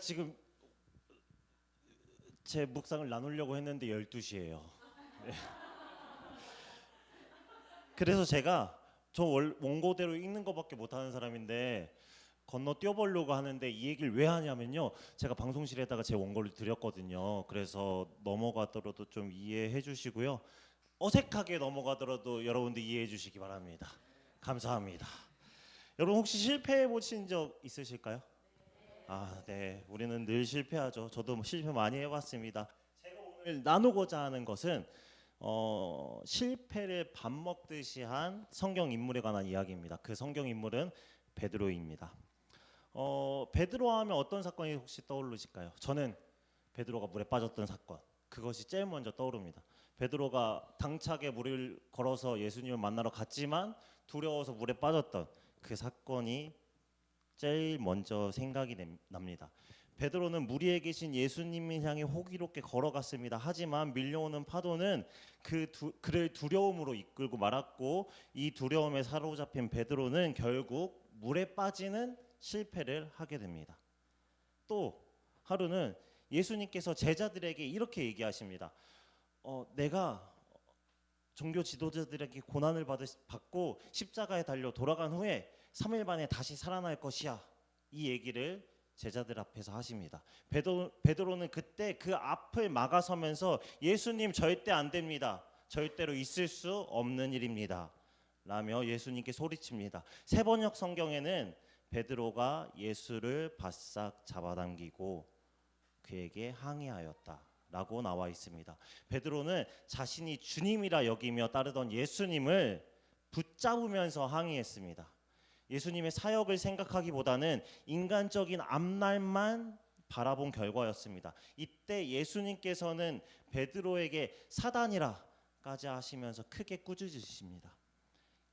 지금 제 묵상을 나누려고 했는데 12시예요. 그래서 제가 원고대로 읽는 것밖에 못하는 사람인데 건너뛰어 보려고 하는데 이 얘기를 왜 하냐면요, 제가 방송실에다가 제 원고를 드렸거든요. 그래서 넘어가더라도 좀 이해해 주시고요, 어색하게 넘어가더라도 여러분들 이해해 주시기 바랍니다. 감사합니다. 여러분 혹시 실패해 보신 적 있으실까요? 네. 우리는 늘 실패하죠. 저도 실패 많이 해봤습니다. 제가 오늘 나누고자 하는 것은 실패를 밥 먹듯이 한 성경 인물에 관한 이야기입니다. 그 성경 인물은 베드로입니다. 베드로 하면 어떤 사건이 혹시 떠오르실까요? 저는 베드로가 물에 빠졌던 사건, 그것이 제일 먼저 떠오릅니다. 베드로가 당차게 물을 걸어서 예수님을 만나러 갔지만 두려워서 물에 빠졌던 그 사건이 제일 먼저 생각이 납니다. 베드로는 물 위에 계신 예수님을 향해 호기롭게 걸어갔습니다. 하지만 밀려오는 파도는 그를 두려움으로 이끌고 말았고, 이 두려움에 사로잡힌 베드로는 결국 물에 빠지는 실패를 하게 됩니다. 또 하루는 예수님께서 제자들에게 이렇게 얘기하십니다. 내가 종교 지도자들에게 고난을 받고 십자가에 달려 돌아간 후에 3일 만에 다시 살아날 것이야. 이 얘기를 제자들 앞에서 하십니다. 베드로는 그때 그 앞을 막아서면서 예수님 절대 안 됩니다. 절대로 있을 수 없는 일입니다. 라며 예수님께 소리칩니다. 세번역 성경에는 베드로가 예수를 바싹 잡아당기고 그에게 항의하였다 라고 나와 있습니다. 베드로는 자신이 주님이라 여기며 따르던 예수님을 붙잡으면서 항의했습니다. 예수님의 사역을 생각하기보다는 인간적인 앞날만 바라본 결과였습니다. 이때 예수님께서는 베드로에게 사단이라까지 하시면서 크게 꾸짖으십니다.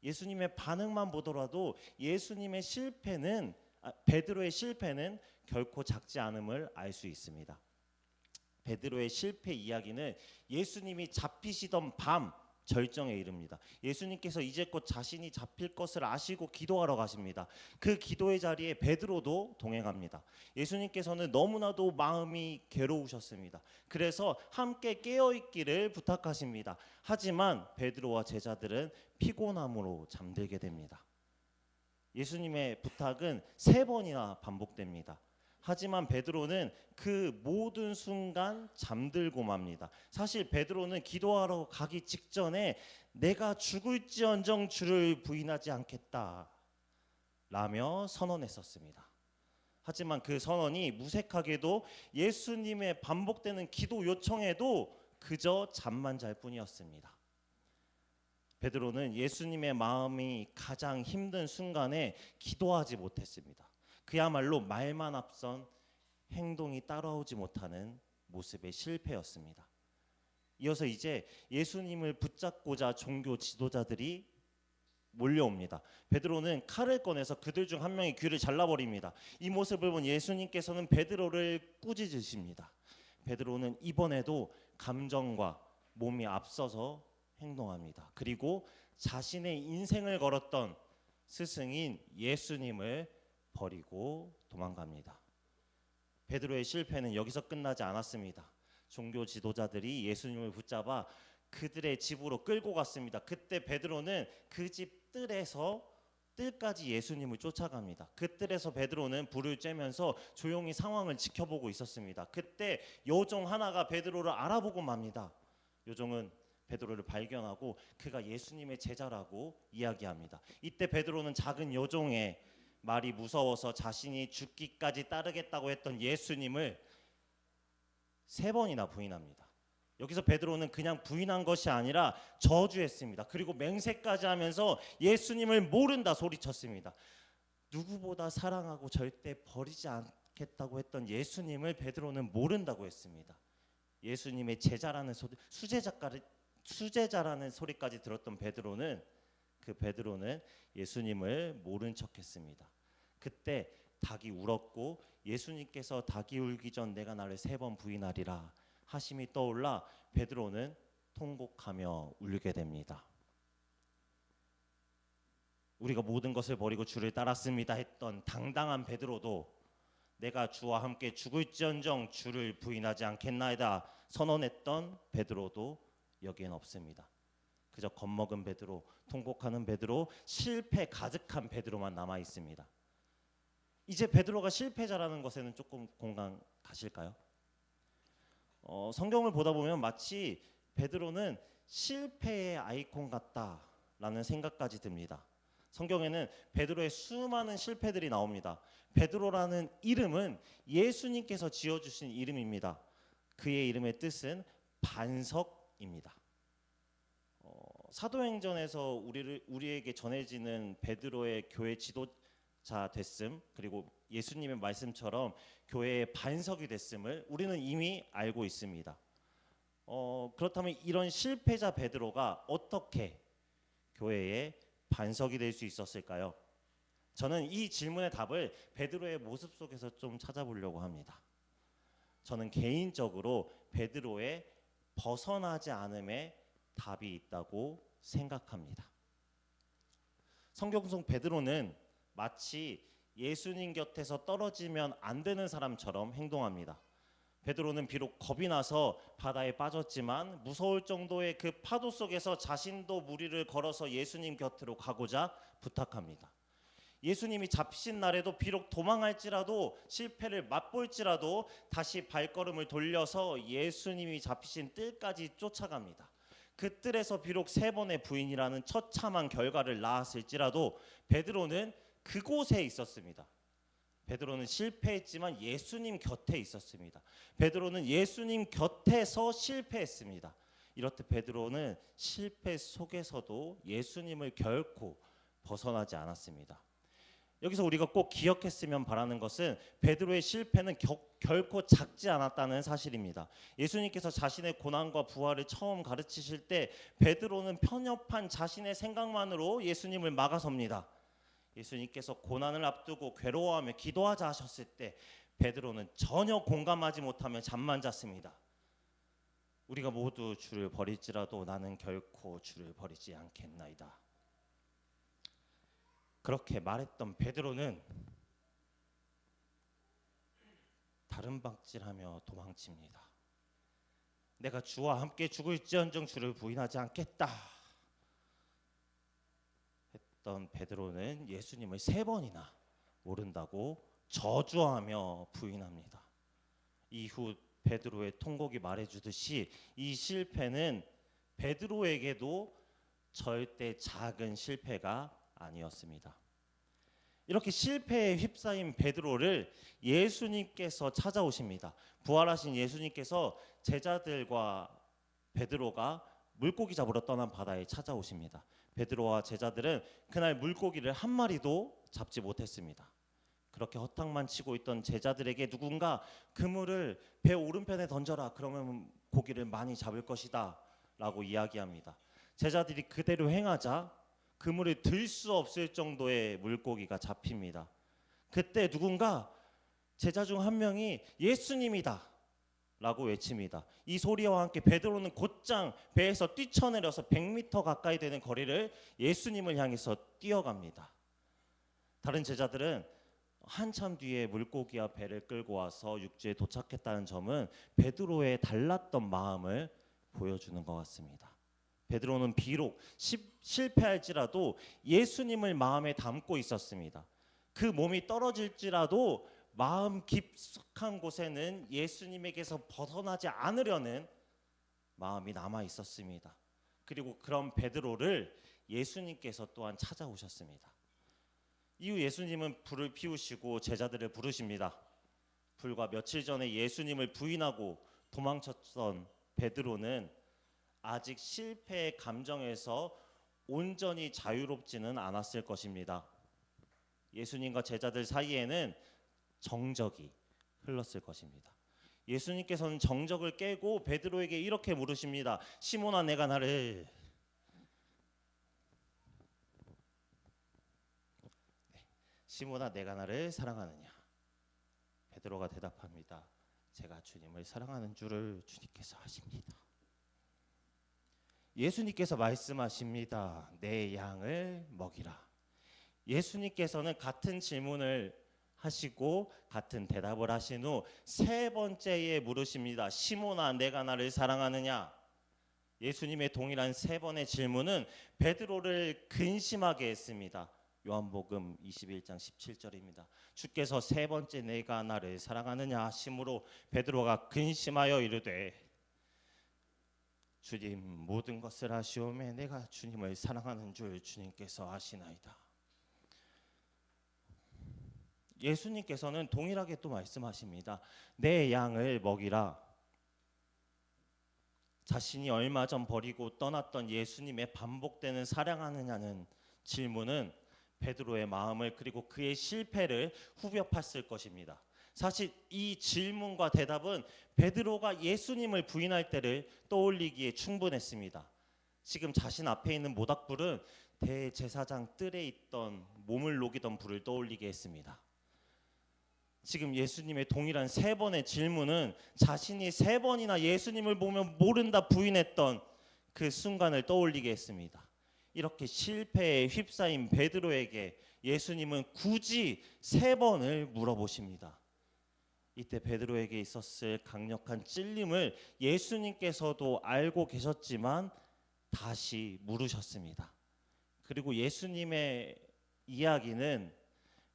예수님의 반응만 보더라도 베드로의 실패는 결코 작지 않음을 알 수 있습니다. 베드로의 실패 이야기는 예수님이 잡히시던 밤 절정에 이릅니다. 예수님께서 이제껏 자신이 잡힐 것을 아시고 기도하러 가십니다. 그 기도의 자리에 베드로도 동행합니다. 예수님께서는 너무나도 마음이 괴로우셨습니다. 그래서 함께 깨어있기를 부탁하십니다. 하지만 베드로와 제자들은 피곤함으로 잠들게 됩니다. 예수님의 부탁은 3번이나 반복됩니다. 하지만 베드로는 그 모든 순간 잠들고 맙니다. 사실 베드로는 기도하러 가기 직전에 내가 죽을지언정 주를 부인하지 않겠다 라며 선언했었습니다. 하지만 그 선언이 무색하게도 예수님의 반복되는 기도 요청에도 그저 잠만 잘 뿐이었습니다. 베드로는 예수님의 마음이 가장 힘든 순간에 기도하지 못했습니다. 그야말로 말만 앞선 행동이 따라오지 못하는 모습의 실패였습니다. 이어서 이제 예수님을 붙잡고자 종교 지도자들이 몰려옵니다. 베드로는 칼을 꺼내서 그들 중 한 명의 귀를 잘라버립니다. 이 모습을 본 예수님께서는 베드로를 꾸짖으십니다. 베드로는 이번에도 감정과 몸이 앞서서 행동합니다. 그리고 자신의 인생을 걸었던 스승인 예수님을 버리고 도망갑니다. 베드로의 실패는 여기서 끝나지 않았습니다. 종교 지도자들이 예수님을 붙잡아 그들의 집으로 끌고 갔습니다. 그때 베드로는 그 집 뜰까지 예수님을 쫓아갑니다. 그 뜰에서 베드로는 불을 쬐면서 조용히 상황을 지켜보고 있었습니다. 그때 요종 하나가 베드로를 알아보고 맙니다. 요종은 베드로를 발견하고 그가 예수님의 제자라고 이야기합니다. 이때 베드로는 작은 요종의 말이 무서워서 자신이 죽기까지 따르겠다고 했던 예수님을 3번이나 부인합니다. 여기서 베드로는 그냥 부인한 것이 아니라 저주했습니다. 그리고 맹세까지 하면서 예수님을 모른다 소리쳤습니다. 누구보다 사랑하고 절대 버리지 않겠다고 했던 예수님을 베드로는 모른다고 했습니다. 예수님의 제자라는 수제자라는 소리까지 들었던 베드로는 예수님을 모른 척했습니다. 그때 닭이 울었고 예수님께서 닭이 울기 전 내가 나를 3번 부인하리라 하심이 떠올라 베드로는 통곡하며 울게 됩니다. 우리가 모든 것을 버리고 주를 따랐습니다 했던 당당한 베드로도 내가 주와 함께 죽을지언정 주를 부인하지 않겠나이다 선언했던 베드로도 여기엔 없습니다. 그저 겁먹은 베드로, 통곡하는 베드로, 실패 가득한 베드로만 남아 있습니다. 이제 베드로가 실패자라는 것에는 조금 공감 가실까요? 성경을 보다 보면 마치 베드로는 실패의 아이콘 같다라는 생각까지 듭니다. 성경에는 베드로의 수많은 실패들이 나옵니다. 베드로라는 이름은 예수님께서 지어주신 이름입니다. 그의 이름의 뜻은 반석입니다. 사도행전에서 우리에게 전해지는 베드로의 교회 지도자 됐음, 그리고 예수님의 말씀처럼 교회의 반석이 됐음을 우리는 이미 알고 있습니다. 그렇다면 이런 실패자 베드로가 어떻게 교회의 반석이 될 수 있었을까요? 저는 이 질문의 답을 베드로의 모습 속에서 좀 찾아보려고 합니다. 저는 개인적으로 베드로의 벗어나지 않음에 답이 있다고 생각합니다. 성경 속 베드로는 마치 예수님 곁에서 떨어지면 안 되는 사람처럼 행동합니다. 베드로는 비록 겁이 나서 바다에 빠졌지만 무서울 정도의 그 파도 속에서 자신도 무리를 걸어서 예수님 곁으로 가고자 부탁합니다. 예수님이 잡히신 날에도 비록 도망할지라도 실패를 맛볼지라도 다시 발걸음을 돌려서 예수님이 잡히신 뜰까지 쫓아갑니다. 그 뜰에서 비록 3번의 부인이라는 처참한 결과를 낳았을지라도 베드로는 그곳에 있었습니다. 베드로는 실패했지만 예수님 곁에 있었습니다. 베드로는 예수님 곁에서 실패했습니다. 이렇듯 베드로는 실패 속에서도 예수님을 결코 벗어나지 않았습니다. 여기서 우리가 꼭 기억했으면 바라는 것은 베드로의 실패는 결코 작지 않았다는 사실입니다. 예수님께서 자신의 고난과 부활을 처음 가르치실 때 베드로는 편협한 자신의 생각만으로 예수님을 막아섭니다. 예수님께서 고난을 앞두고 괴로워하며 기도하자 하셨을 때 베드로는 전혀 공감하지 못하며 잠만 잤습니다. 우리가 모두 주를 버릴지라도 나는 결코 주를 버리지 않겠나이다. 그렇게 말했던 베드로는 다른 박질하며 도망칩니다. 내가 주와 함께 죽을지언정 주를 부인하지 않겠다 했던 베드로는 예수님을 3번이나 모른다고 저주하며 부인합니다. 이후 베드로의 통곡이 말해주듯이 이 실패는 베드로에게도 절대 작은 실패가 아니었습니다. 이렇게 실패에 휩싸인 베드로를 예수님께서 찾아오십니다. 부활하신 예수님께서 제자들과 베드로가 물고기 잡으러 떠난 바다에 찾아오십니다. 베드로와 제자들은 그날 물고기를 한 마리도 잡지 못했습니다. 그렇게 허탕만 치고 있던 제자들에게 누군가 그물을 배 오른편에 던져라, 그러면 고기를 많이 잡을 것이다 라고 이야기합니다. 제자들이 그대로 행하자 그물을 들 수 없을 정도의 물고기가 잡힙니다. 그때 누군가 제자 중 한 명이 예수님이다 라고 외칩니다. 이 소리와 함께 베드로는 곧장 배에서 뛰쳐내려서 100m 가까이 되는 거리를 예수님을 향해서 뛰어갑니다. 다른 제자들은 한참 뒤에 물고기와 배를 끌고 와서 육지에 도착했다는 점은 베드로의 달랐던 마음을 보여주는 것 같습니다. 베드로는 비록 실패할지라도 예수님을 마음에 담고 있었습니다. 그 몸이 떨어질지라도 마음 깊숙한 곳에는 예수님에게서 벗어나지 않으려는 마음이 남아 있었습니다. 그리고 그런 베드로를 예수님께서 또한 찾아오셨습니다. 이후 예수님은 불을 피우시고 제자들을 부르십니다. 불과 며칠 전에 예수님을 부인하고 도망쳤던 베드로는 아직 실패의 감정에서 온전히 자유롭지는 않았을 것입니다. 예수님과 제자들 사이에는 정적이 흘렀을 것입니다. 예수님께서는 정적을 깨고 베드로에게 이렇게 물으십니다. 시몬아, 내가 나를 사랑하느냐? 베드로가 대답합니다. 제가 주님을 사랑하는 줄을 주님께서 아십니다. 예수님께서 말씀하십니다. 내 양을 먹이라. 예수님께서는 같은 질문을 하시고 같은 대답을 하신 후 세 번째에 물으십니다. 시몬아, 내가 나를 사랑하느냐? 예수님의 동일한 세 번의 질문은 베드로를 근심하게 했습니다. 요한복음 21장 17절입니다. 주께서 세 번째 내가 나를 사랑하느냐 하심으로 베드로가 근심하여 이르되 주님, 모든 것을 아시오매 내가 주님을 사랑하는 줄 주님께서 아시나이다. 예수님께서는 동일하게 또 말씀하십니다. 내 양을 먹이라. 자신이 얼마 전 버리고 떠났던 예수님의 반복되는 사랑하느냐는 질문은 베드로의 마음을 그리고 그의 실패를 후벼 팠을 것입니다. 사실 이 질문과 대답은 베드로가 예수님을 부인할 때를 떠올리기에 충분했습니다. 지금 자신 앞에 있는 모닥불은 대제사장 뜰에 있던 몸을 녹이던 불을 떠올리게 했습니다. 지금 예수님의 동일한 세 번의 질문은 자신이 세 번이나 예수님을 보면 모른다 부인했던 그 순간을 떠올리게 했습니다. 이렇게 실패에 휩싸인 베드로에게 예수님은 굳이 세 번을 물어보십니다. 이때 베드로에게 있었을 강력한 찔림을 예수님께서도 알고 계셨지만 다시 물으셨습니다. 그리고 예수님의 이야기는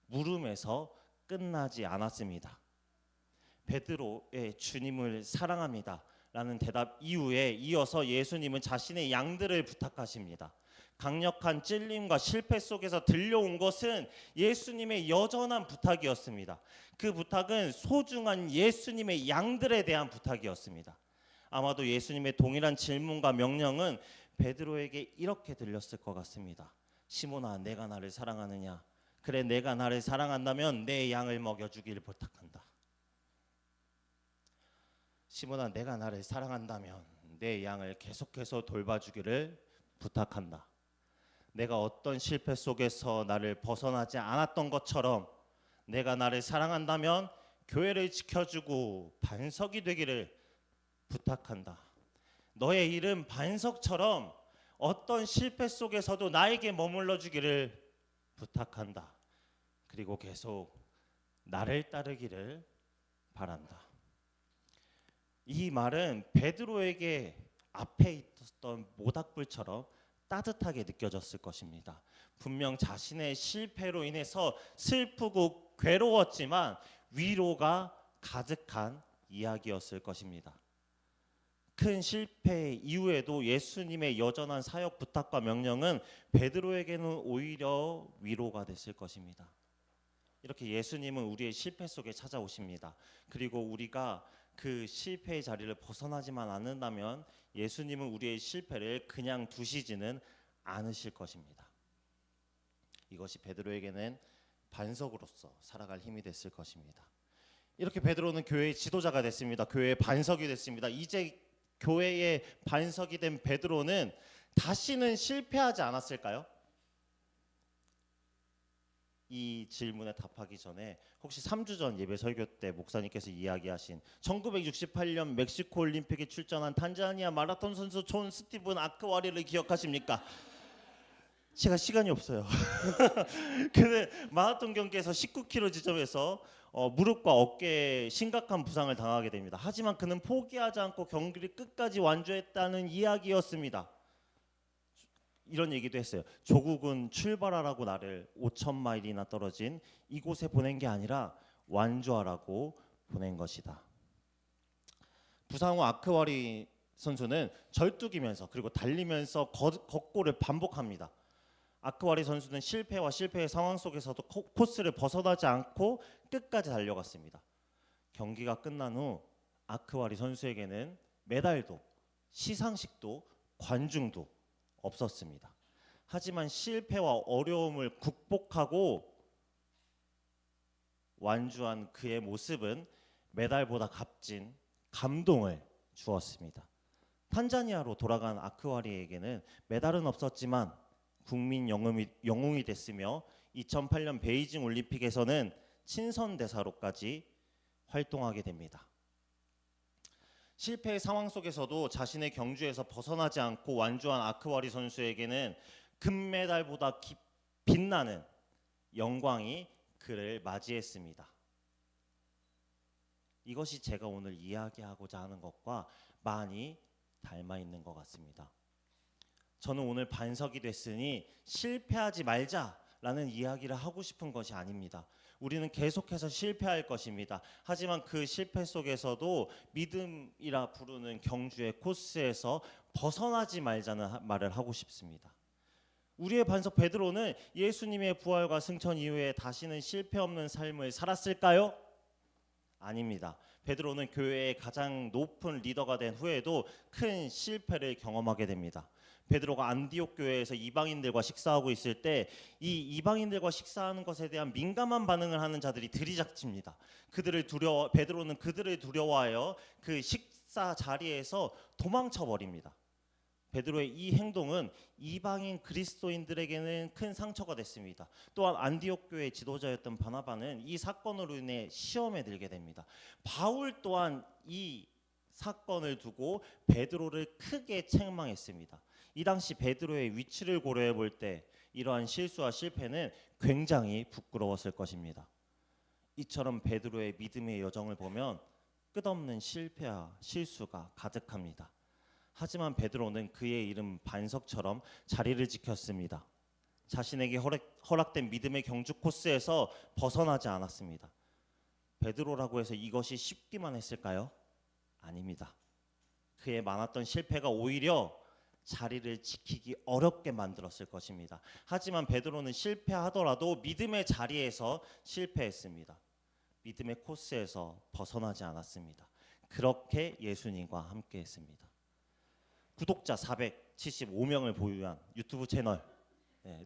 물음에서 끝나지 않았습니다. 베드로의 주님을 사랑합니다 라는 대답 이후에 이어서 예수님은 자신의 양들을 부탁하십니다. 강력한 찔림과 실패 속에서 들려온 것은 예수님의 여전한 부탁이었습니다. 그 부탁은 소중한 예수님의 양들에 대한 부탁이었습니다. 아마도 예수님의 동일한 질문과 명령은 베드로에게 이렇게 들렸을 것 같습니다. 시몬아, 내가 나를 사랑하느냐? 그래, 내가 나를 사랑한다면 내 양을 먹여주기를 부탁한다. 시몬아, 내가 나를 사랑한다면 내 양을 계속해서 돌봐주기를 부탁한다. 내가 어떤 실패 속에서 나를 벗어나지 않았던 것처럼 내가 나를 사랑한다면 교회를 지켜주고 반석이 되기를 부탁한다. 너의 이름 반석처럼 어떤 실패 속에서도 나에게 머물러 주기를 부탁한다. 그리고 계속 나를 따르기를 바란다. 이 말은 베드로에게 앞에 있었던 모닥불처럼 따뜻하게 느껴졌을 것입니다. 분명 자신의 실패로 인해서 슬프고 괴로웠지만 위로가 가득한 이야기였을 것입니다. 큰 실패 이후에도 예수님의 여전한 사역 부탁과 명령은 베드로에게는 오히려 위로가 됐을 것입니다. 이렇게 예수님은 우리의 실패 속에 찾아오십니다. 그리고 우리가 그 실패의 자리를 벗어나지만 않는다면 예수님은 우리의 실패를 그냥 두시지는 않으실 것입니다. 이것이 베드로에게는 반석으로서 살아갈 힘이 됐을 것입니다. 이렇게 베드로는 교회의 지도자가 됐습니다. 교회의 반석이 됐습니다. 이제 교회의 반석이 된 베드로는 다시는 실패하지 않았을까요? 이 질문에 답하기 전에 혹시 3주 전 예배 설교 때 목사님께서 이야기하신 1968년 멕시코 올림픽에 출전한 탄자니아 마라톤 선수 존 스티븐 아크와리를 기억하십니까? 제가 시간이 없어요. 그는 마라톤 경기에서 19km 지점에서 무릎과 어깨에 심각한 부상을 당하게 됩니다. 하지만 그는 포기하지 않고 경기를 끝까지 완주했다는 이야기였습니다. 이런 얘기도 했어요. 조국은 출발하라고 나를 5,000마일이나 떨어진 이곳에 보낸 게 아니라 완주하라고 보낸 것이다. 부상 후 아크와리 선수는 절뚝이면서 그리고 달리면서 걷고를 반복합니다. 아크와리 선수는 실패와 실패의 상황 속에서도 코스를 벗어나지 않고 끝까지 달려갔습니다. 경기가 끝난 후 아크와리 선수에게는 메달도 시상식도 관중도 없었습니다. 하지만 실패와 어려움을 극복하고 완주한 그의 모습은 메달보다 값진 감동을 주었습니다. 탄자니아로 돌아간 아크와리에게는 메달은 없었지만 국민 영웅이 됐으며 2008년 베이징 올림픽에서는 친선 대사로까지 활동하게 됩니다. 실패의 상황 속에서도 자신의 경주에서 벗어나지 않고 완주한 아크와리 선수에게는 금메달보다 빛나는 영광이 그를 맞이했습니다. 이것이 제가 오늘 이야기하고자 하는 것과 많이 닮아 있는 것 같습니다. 저는 오늘 반석이 됐으니 실패하지 말자라는 이야기를 하고 싶은 것이 아닙니다. 우리는 계속해서 실패할 것입니다. 하지만 그 실패 속에서도 믿음이라 부르는 경주의 코스에서 벗어나지 말자는 말을 하고 싶습니다. 우리의 반석 베드로는 예수님의 부활과 승천 이후에 다시는 실패 없는 삶을 살았을까요? 아닙니다. 베드로는 교회의 가장 높은 리더가 된 후에도 큰 실패를 경험하게 됩니다. 베드로가 안디옥 교회에서 이방인들과 식사하고 있을 때 이 이방인들과 식사하는 것에 대한 민감한 반응을 하는 자들이 들이닥칩니다. 베드로는 그들을 두려워하여 그 식사 자리에서 도망쳐 버립니다. 베드로의 이 행동은 이방인 그리스도인들에게는 큰 상처가 됐습니다. 또한 안디옥 교회의 지도자였던 바나바는 이 사건으로 인해 시험에 들게 됩니다. 바울 또한 이 사건을 두고 베드로를 크게 책망했습니다. 이 당시 베드로의 위치를 고려해 볼 때 이러한 실수와 실패는 굉장히 부끄러웠을 것입니다. 이처럼 베드로의 믿음의 여정을 보면 끝없는 실패와 실수가 가득합니다. 하지만 베드로는 그의 이름 반석처럼 자리를 지켰습니다. 자신에게 허락된 믿음의 경주 코스에서 벗어나지 않았습니다. 베드로라고 해서 이것이 쉽기만 했을까요? 아닙니다. 그의 많았던 실패가 오히려 자리를 지키기 어렵게 만들었을 것입니다. 하지만 베드로는 실패하더라도 믿음의 자리에서 실패했습니다. 믿음의 코스에서 벗어나지 않았습니다. 그렇게 예수님과 함께했습니다. 구독자 475명을 보유한 유튜브 채널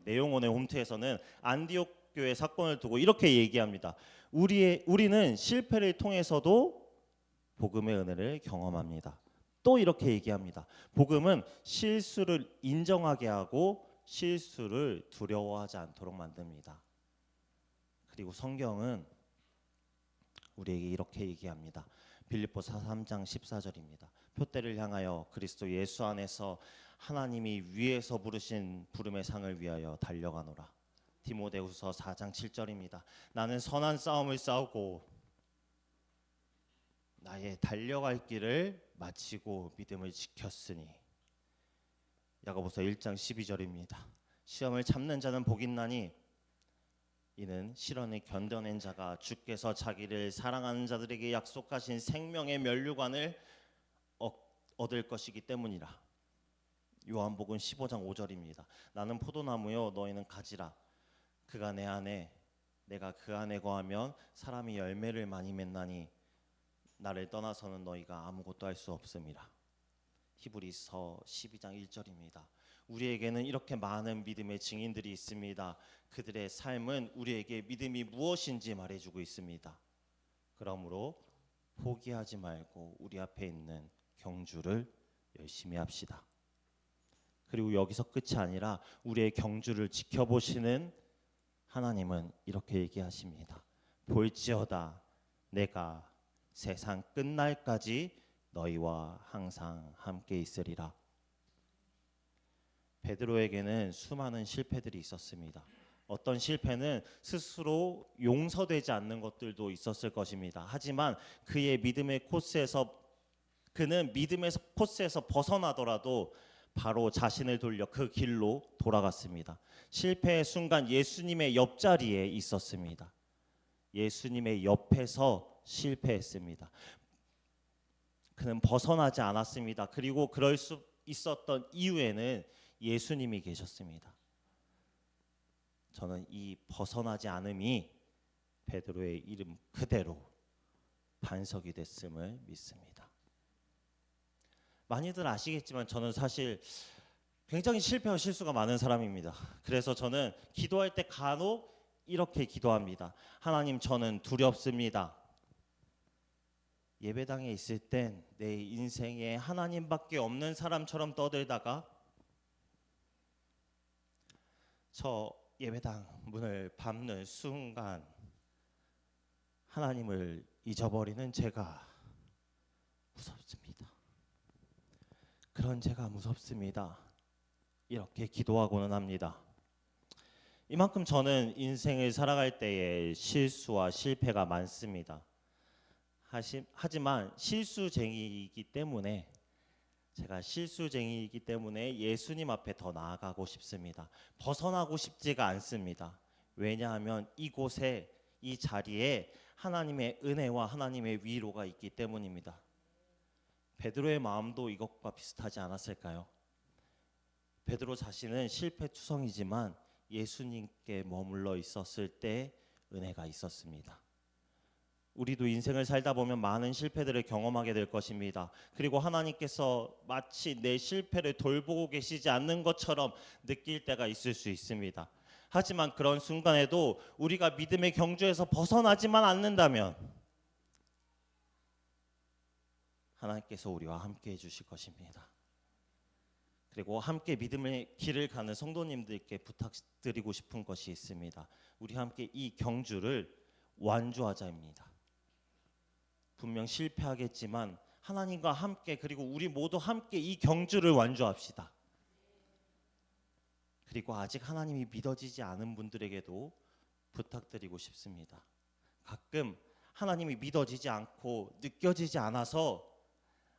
내용원의 홈트에서는 안디옥 교회 사건을 두고 이렇게 얘기합니다. 우리는 실패를 통해서도 복음의 은혜를 경험합니다. 또 이렇게 얘기합니다. 복음은 실수를 인정하게 하고 실수를 두려워하지 않도록 만듭니다. 그리고 성경은 우리에게 이렇게 얘기합니다. 빌립보서 3장 14절입니다. 표대를 향하여 그리스도 예수 안에서 하나님이 위에서 부르신 부름의 상을 위하여 달려가노라. 디모데후서 4장 7절입니다. 나는 선한 싸움을 싸우고 나의 달려갈 길을 마치고 믿음을 지켰으니. 야고보서 1장 12절입니다. 시험을 참는 자는 복이 있나니 이는 시련을 견뎌낸 자가 주께서 자기를 사랑하는 자들에게 약속하신 생명의 면류관을 얻을 것이기 때문이라. 요한복음 15장 5절입니다. 나는 포도나무요 너희는 가지라. 그가 내 안에 내가 그 안에 거하면 사람이 열매를 많이 맺나니 나를 떠나서는 너희가 아무것도 할 수 없음이라. 히브리서 12장 1절입니다. 우리에게는 이렇게 많은 믿음의 증인들이 있습니다. 그들의 삶은 우리에게 믿음이 무엇인지 말해주고 있습니다. 그러므로 포기하지 말고 우리 앞에 있는 경주를 열심히 합시다. 그리고 여기서 끝이 아니라 우리의 경주를 지켜보시는 하나님은 이렇게 얘기하십니다. 볼지어다 내가 세상 끝날까지 너희와 항상 함께 있으리라. 베드로에게는 수많은 실패들이 있었습니다. 어떤 실패는 스스로 용서되지 않는 것들도 있었을 것입니다. 하지만 그의 믿음의 코스에서 그는 믿음의 코스에서 벗어나더라도 바로 자신을 돌려 그 길로 돌아갔습니다. 실패의 순간 예수님의 옆자리에 있었습니다. 예수님의 옆에서 실패했습니다. 그는 벗어나지 않았습니다. 그리고 그럴 수 있었던 이유에는 예수님이 계셨습니다. 저는 이 벗어나지 않음이 베드로의 이름 그대로 반석이 됐음을 믿습니다. 많이들 아시겠지만 저는 사실 굉장히 실패와 실수가 많은 사람입니다. 그래서 저는 기도할 때 간혹 이렇게 기도합니다. 하나님, 저는 두렵습니다. 예배당에 있을 땐 내 인생에 하나님밖에 없는 사람처럼 떠들다가 저 예배당 문을 밟는 순간 하나님을 잊어버리는 제가 무섭습니다. 그런 제가 무섭습니다. 이렇게 기도하고는 합니다. 이만큼 저는 인생을 살아갈 때에 실수와 실패가 많습니다. 하지만 제가 실수쟁이이기 때문에 예수님 앞에 더 나아가고 싶습니다. 벗어나고 싶지가 않습니다. 왜냐하면 이곳에, 이 자리에 하나님의 은혜와 하나님의 위로가 있기 때문입니다. 베드로의 마음도 이것과 비슷하지 않았을까요? 베드로 자신은 실패투성이지만 예수님께 머물러 있었을 때 은혜가 있었습니다. 우리도 인생을 살다 보면 많은 실패들을 경험하게 될 것입니다. 그리고 하나님께서 마치 내 실패를 돌보고 계시지 않는 것처럼 느낄 때가 있을 수 있습니다. 하지만 그런 순간에도 우리가 믿음의 경주에서 벗어나지만 않는다면 하나님께서 우리와 함께 해주실 것입니다. 그리고 함께 믿음의 길을 가는 성도님들께 부탁드리고 싶은 것이 있습니다. 우리 함께 이 경주를 완주하자입니다. 분명 실패하겠지만 하나님과 함께, 그리고 우리 모두 함께 이 경주를 완주합시다. 그리고 아직 하나님이 믿어지지 않은 분들에게도 부탁드리고 싶습니다. 가끔 하나님이 믿어지지 않고 느껴지지 않아서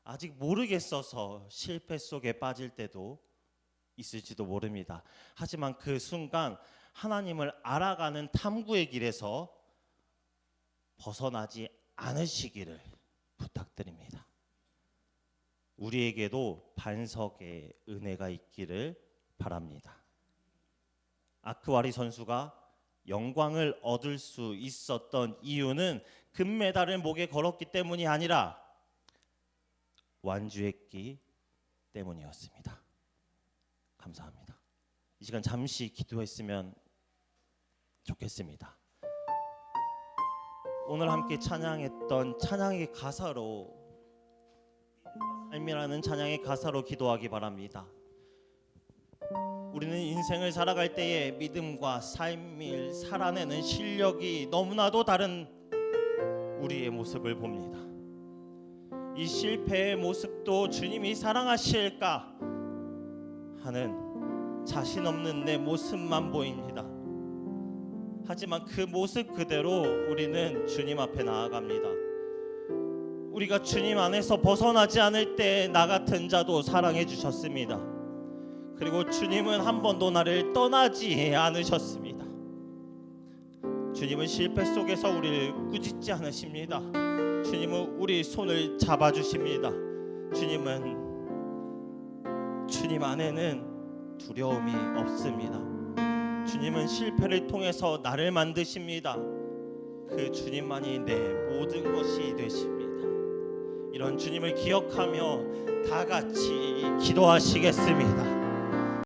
아직 모르겠어서 실패 속에 빠질 때도 있을지도 모릅니다. 하지만 그 순간 하나님을 알아가는 탐구의 길에서 벗어나지 않으시기를 부탁드립니다. 우리에게도 반석의 은혜가 있기를 바랍니다. 아크와리 선수가 영광을 얻을 수 있었던 이유는 금메달을 목에 걸었기 때문이 아니라 완주했기 때문이었습니다. 감사합니다. 이 시간 잠시 기도했으면 좋겠습니다. 오늘 함께 찬양했던 찬양의 가사로, 삶이라는 찬양의 가사로 기도하기 바랍니다. 우리는 인생을 살아갈 때에 믿음과 삶을 살아내는 실력이 너무나도 다른 우리의 모습을 봅니다. 이 실패의 모습도 주님이 사랑하실까 하는 자신 없는 내 모습만 보입니다. 하지만 그 모습 그대로 우리는 주님 앞에 나아갑니다. 우리가 주님 안에서 벗어나지 않을 때 나 같은 자도 사랑해 주셨습니다. 그리고 주님은 한 번도 나를 떠나지 않으셨습니다. 주님은 실패 속에서 우리를 꾸짖지 않으십니다. 주님은 우리 손을 잡아주십니다. 주님 안에는 두려움이 없습니다. 주님은 실패를 통해서 나를 만드십니다. 그 주님만이 내 모든 것이 되십니다. 이런 주님을 기억하며 다 같이 기도하시겠습니다.